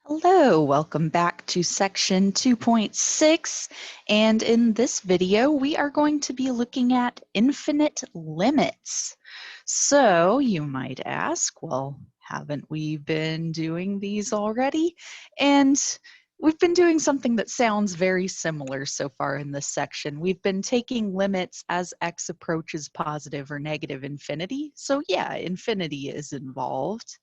Hello, welcome back to section 2.6, and in this video we are going to be looking at infinite limits. So you might ask, well, haven't we been doing these already? And we've been doing something that sounds very similar so far in this section. We've been taking limits as x approaches positive or negative infinity. So yeah, infinity is involved.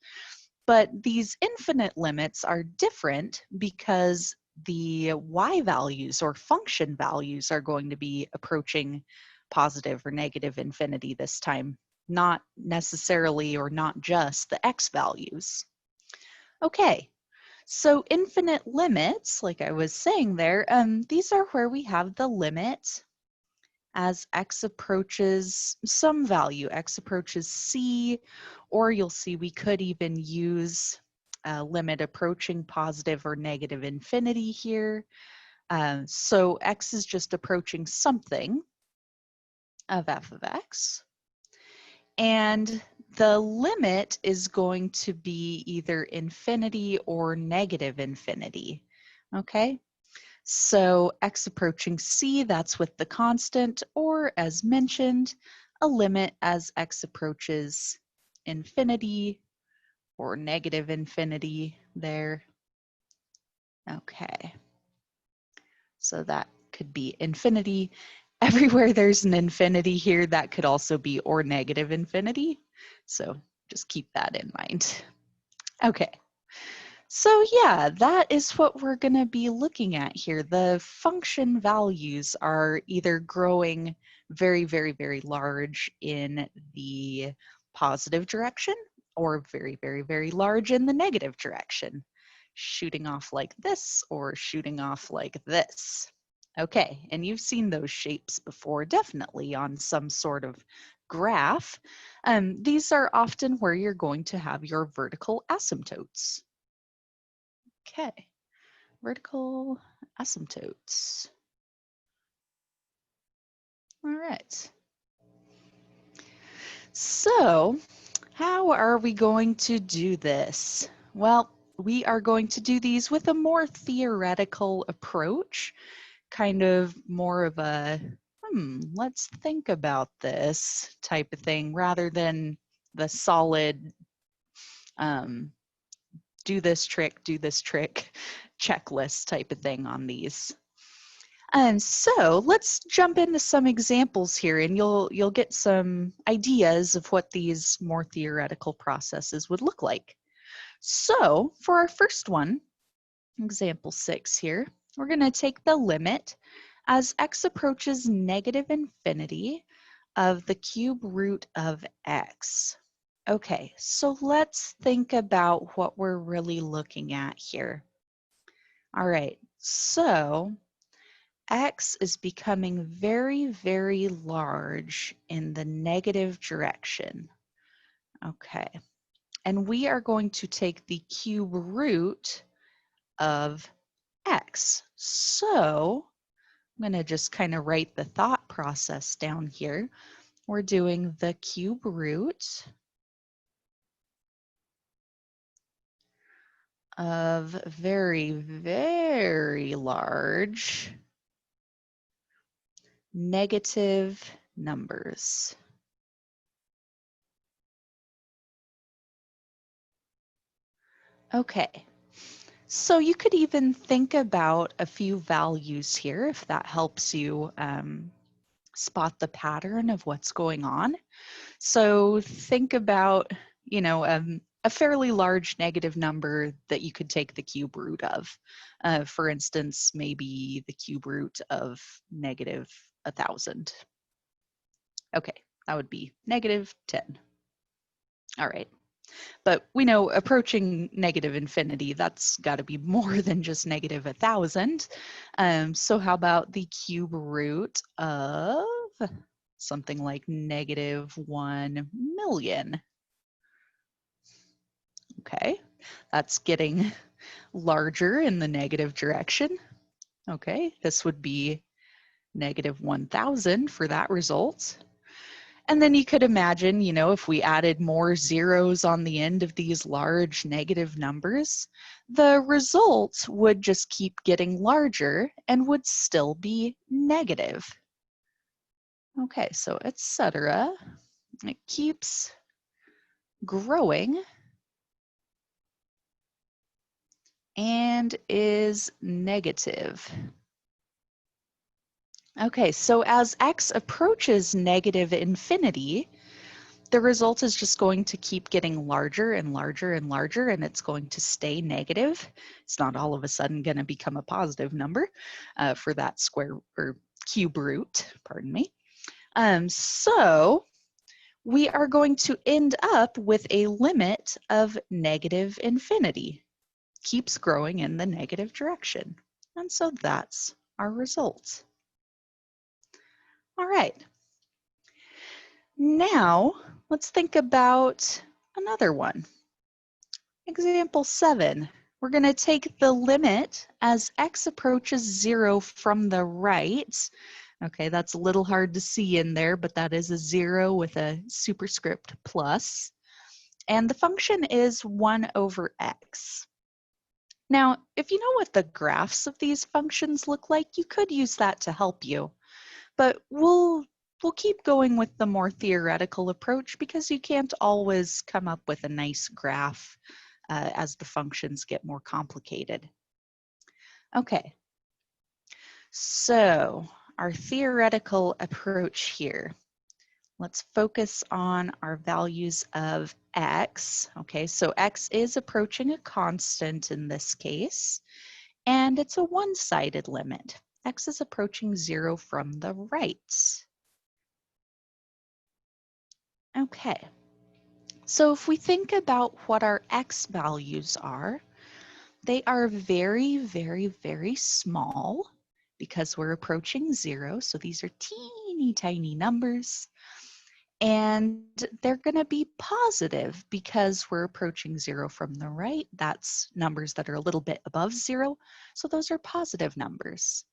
But these infinite limits are different because the y values or function values are going to be approaching positive or negative infinity this time, not necessarily or not just the x values. Okay, so infinite limits, like I was saying there, these are where we have the limit as x approaches some value, x approaches c, or you'll see we could even use a limit approaching positive or negative infinity here. So x is just approaching something of f of x. And the limit is going to be either infinity or negative infinity, okay? So x approaching c, that's with the constant, or as mentioned, a limit as x approaches infinity or negative infinity there. Okay, so that could be infinity. Everywhere there's an infinity here, that could also be or negative infinity. So just keep that in mind. Okay. So yeah, that is what we're going to be looking at here. The function values are either growing very, very, very large in the positive direction or very, very, very large in the negative direction, shooting off like this or shooting off like this. Okay, and you've seen those shapes before, definitely on some sort of graph. These are often where you're going to have your vertical asymptotes. Okay, vertical asymptotes. All right. So, how are we going to do this? Well, we are going to do these with a more theoretical approach, kind of more of a, let's think about this type of thing rather than the solid do this trick checklist type of thing on these. And so let's jump into some examples here and you'll get some ideas of what these more theoretical processes would look like. So for our first one, example 6 here, we're going to take the limit as x approaches negative infinity of the cube root of x. Okay, so let's think about what we're really looking at here. All right, so x is becoming very, very large in the negative direction. Okay, and we are going to take the cube root of x. So I'm going to just kind of write the thought process down here. We're doing the cube root of very, very large negative numbers. Okay, so you could even think about a few values here if that helps you spot the pattern of what's going on. So think about, you know, a fairly large negative number that you could take the cube root of. For instance, maybe the cube root of negative 1,000. Okay, that would be negative 10. All right. But we know approaching negative infinity, that's got to be more than just negative 1,000. So how about the cube root of something like negative 1 million? Okay, that's getting larger in the negative direction. Okay, this would be negative 1,000 for that result. And then you could imagine, you know, if we added more zeros on the end of these large negative numbers, the result would just keep getting larger and would still be negative. Okay, so etc. It keeps growing and is negative. Okay, so as x approaches negative infinity, the result is just going to keep getting larger and larger and larger, and it's going to stay negative. It's not all of a sudden going to become a positive number for that square or cube root, pardon me. So we are going to end up with a limit of negative infinity. Keeps growing in the negative direction. And so that's our result. All right. Now, let's think about another one. Example 7. We're going to take the limit as x approaches 0 from the right. Okay, that's a little hard to see in there, but that is a 0 with a superscript plus. And the function is 1 over x. Now, if you know what the graphs of these functions look like, you could use that to help you. But we'll keep going with the more theoretical approach because you can't always come up with a nice graph as the functions get more complicated. Okay, so our theoretical approach here. Let's focus on our values of x. Okay, so x is approaching a constant in this case, and it's a one-sided limit. X is approaching 0 from the right. Okay, so if we think about what our x values are, they are very, very, very small because we're approaching 0. So these are teeny tiny numbers. And they're going to be positive because we're approaching 0 from the right. That's numbers that are a little bit above 0. So those are positive numbers.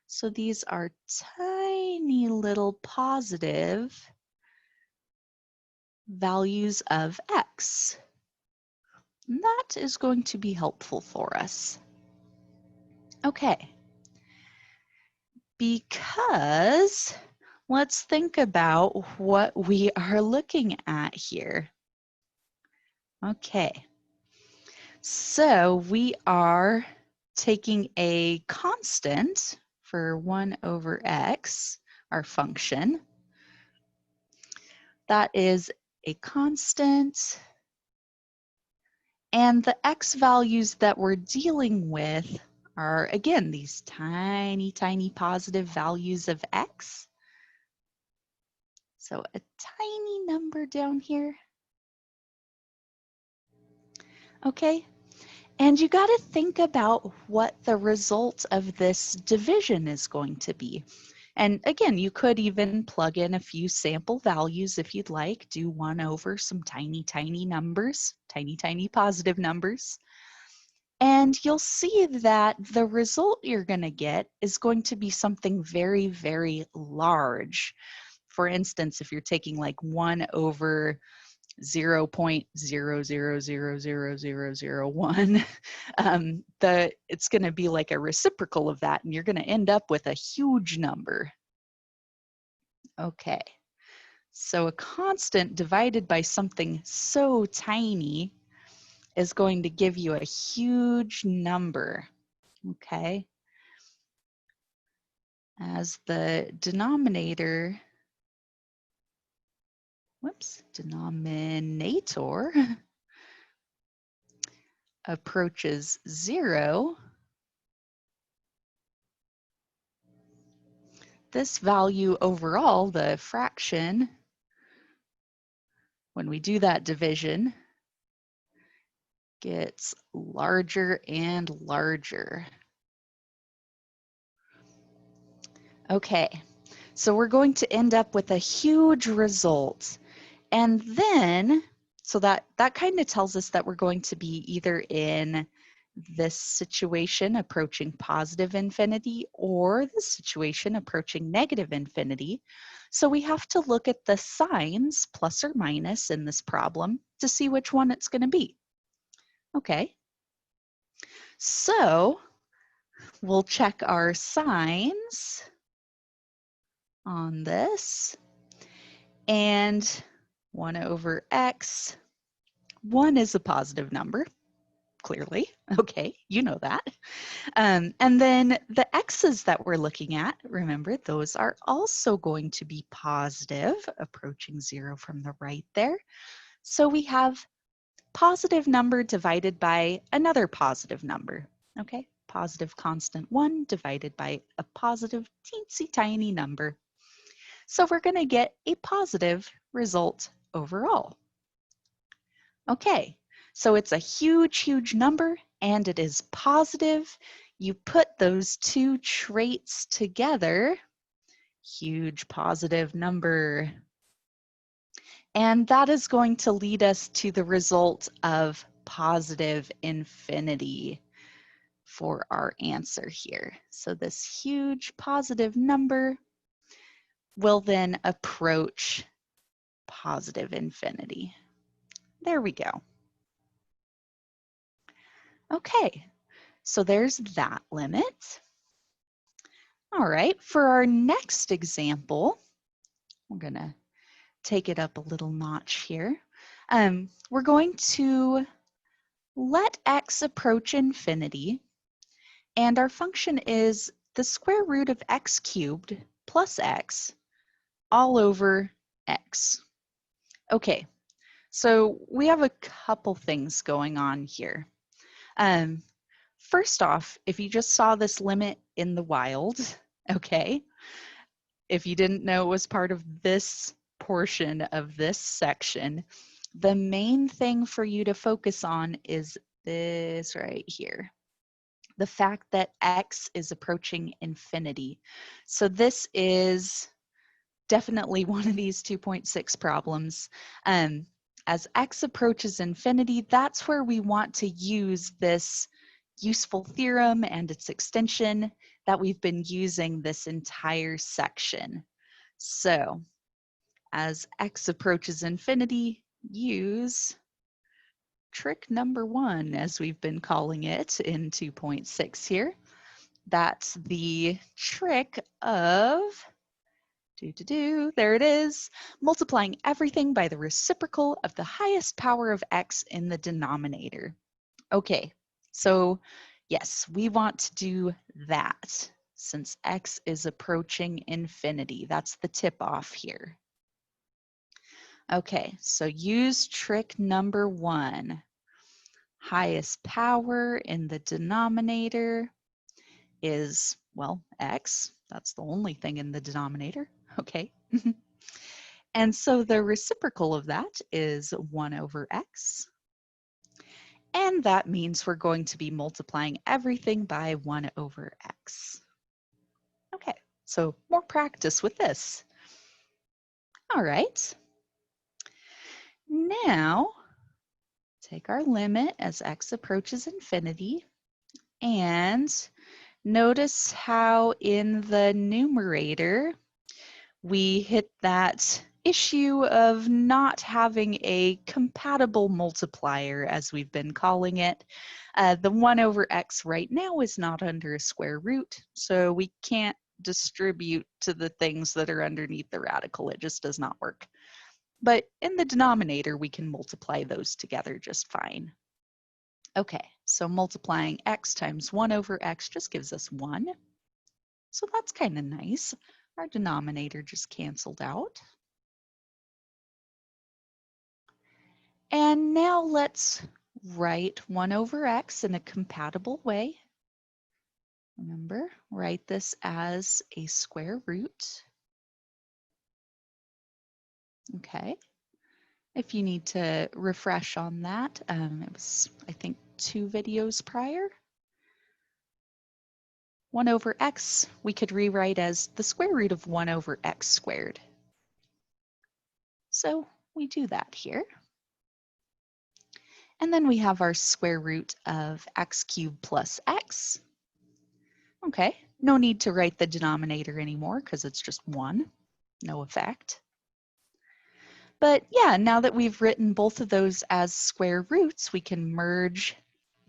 So these are tiny little positive values of x. And that is going to be helpful for us. Okay. Because let's think about what we are looking at here. Okay, so we are taking a constant for 1 over x, our function. That is a constant. And the x values that we're dealing with are, again, these tiny, tiny positive values of x. So a tiny number down here. Okay, and you got to think about what the result of this division is going to be. And again, you could even plug in a few sample values if you'd like. Do 1 over some tiny, tiny numbers, tiny, tiny positive numbers. And you'll see that the result you're going to get is going to be something very, very large. For instance, if you're taking like 1 over 0.0000001, it's going to be like a reciprocal of that, and you're going to end up with a huge number. Okay, so a constant divided by something so tiny is going to give you a huge number. Okay, as the denominator, denominator approaches 0, this value overall, the fraction, when we do that division, gets larger and larger. Okay, so we're going to end up with a huge result. And then, so that kind of tells us that we're going to be either in this situation approaching positive infinity or the situation approaching negative infinity. So we have to look at the signs, plus or minus, in this problem to see which one it's going to be. Okay, so we'll check our signs on this. And 1 over x, 1 is a positive number, clearly. Okay, you know that. And then the x's that we're looking at, remember, those are also going to be positive, approaching 0 from the right there. So we have positive number divided by another positive number. Okay, positive constant 1 divided by a positive teensy tiny number. So we're going to get a positive result overall. Okay, so it's a huge, huge number and it is positive. You put those two traits together, huge positive number, and that is going to lead us to the result of positive infinity for our answer here. So this huge positive number will then approach positive infinity. There we go. Okay, so there's that limit. All right, for our next example, we're gonna take it up a little notch here. We're going to let x approach infinity, and our function is the square root of x cubed plus x all over x. Okay, so we have a couple things going on here. First off, if you just saw this limit in the wild, okay, if you didn't know it was part of this portion of this section, the main thing for you to focus on is this right here. The fact that x is approaching infinity. So this is definitely one of these 2.6 problems. As x approaches infinity, that's where we want to use this useful theorem and its extension that we've been using this entire section. So as x approaches infinity, use trick number 1, as we've been calling it in 2.6 here. That's the trick of, there it is, multiplying everything by the reciprocal of the highest power of x in the denominator. Okay, so yes, we want to do that since x is approaching infinity. That's the tip off here. Okay, so use trick number 1. Highest power in the denominator is, well, x. That's the only thing in the denominator. Okay. And so the reciprocal of that is 1 over x. And that means we're going to be multiplying everything by 1 over x. Okay, so more practice with this. All right. Now, take our limit as x approaches infinity, and notice how in the numerator we hit that issue of not having a compatible multiplier, as we've been calling it. The 1 over x right now is not under a square root, so we can't distribute to the things that are underneath the radical. It just does not work. But in the denominator, we can multiply those together just fine. Okay, so multiplying x times 1 over x just gives us 1. So that's kind of nice. Our denominator just canceled out. And now let's write 1 over x in a compatible way. Remember, write this as a square root. Okay. If you need to refresh on that, it was, I think, 2 videos prior. 1 over x, we could rewrite as the square root of 1 over x squared. So we do that here. And then we have our square root of x cubed plus x. Okay, no need to write the denominator anymore because it's just 1, no effect. But yeah, now that we've written both of those as square roots, we can merge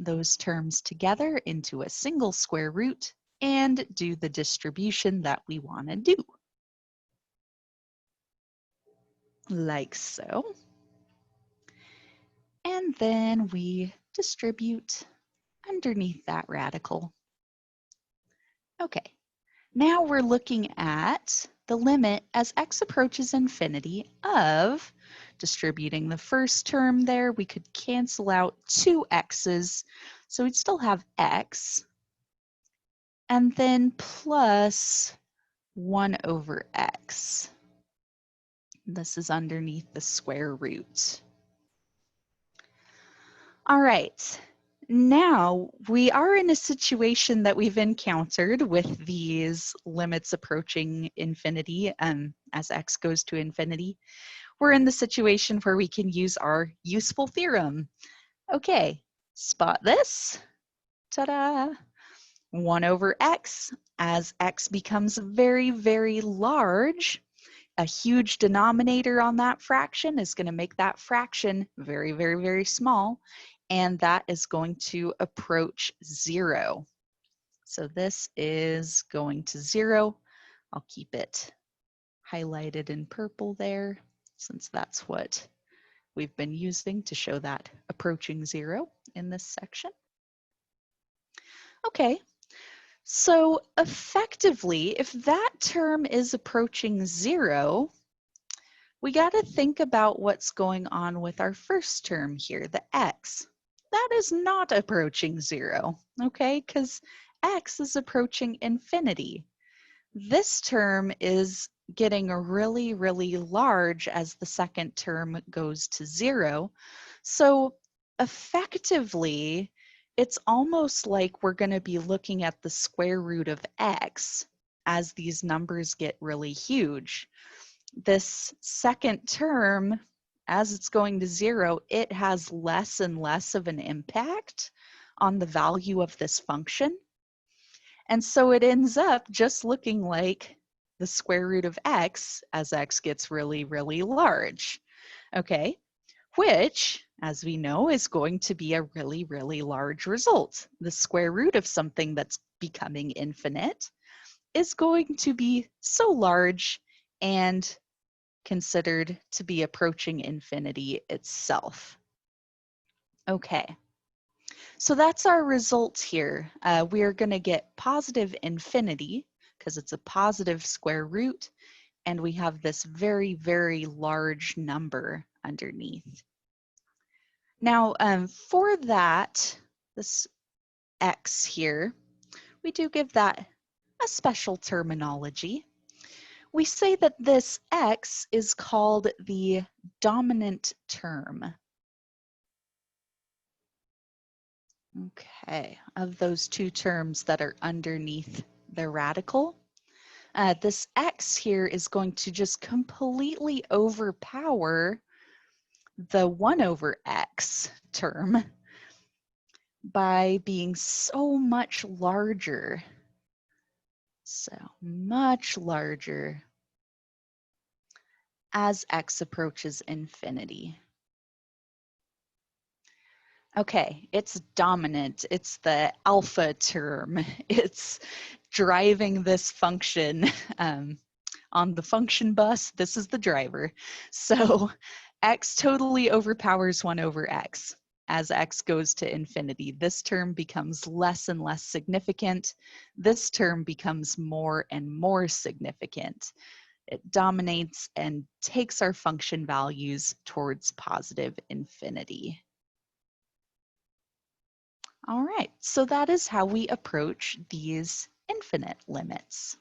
those terms together into a single square root and do the distribution that we want to do. Like so. And then we distribute underneath that radical. Okay, now we're looking at the limit as x approaches infinity of distributing the first term there. We could cancel out 2 x's, so we'd still have x, and then plus 1 over x. This is underneath the square root. All right, now we are in a situation that we've encountered with these limits approaching infinity as x goes to infinity. We're in the situation where we can use our useful theorem. Okay, spot this. Ta-da! 1 over x. As x becomes very, very large, a huge denominator on that fraction is going to make that fraction very, very, very small, and that is going to approach 0. So this is going to 0. I'll keep it highlighted in purple there, since that's what we've been using to show that approaching 0 in this section. Okay, so effectively, if that term is approaching 0, we got to think about what's going on with our first term here, the x. That is not approaching 0, okay, because x is approaching infinity. This term is getting really, really large as the second term goes to 0. So effectively, it's almost like we're going to be looking at the square root of x as these numbers get really huge. This second term, as it's going to 0, it has less and less of an impact on the value of this function. And so it ends up just looking like the square root of x as x gets really, really large. Okay, which, as we know, is going to be a really, really large result. The square root of something that's becoming infinite is going to be so large and considered to be approaching infinity itself. Okay, so that's our result here. We are going to get positive infinity because it's a positive square root, and we have this very, very large number underneath. Now, for that, this x here, we do give that a special terminology. We say that this x is called the dominant term. Okay, of those two terms that are underneath the radical. This x here is going to just completely overpower the 1 over x term by being so much larger. So much larger as x approaches infinity. Okay, it's dominant. It's the alpha term. It's driving this function on the function bus. This is the driver. So x totally overpowers 1 over x. As x goes to infinity, this term becomes less and less significant. This term becomes more and more significant. It dominates and takes our function values towards positive infinity. All right, so that is how we approach these infinite limits.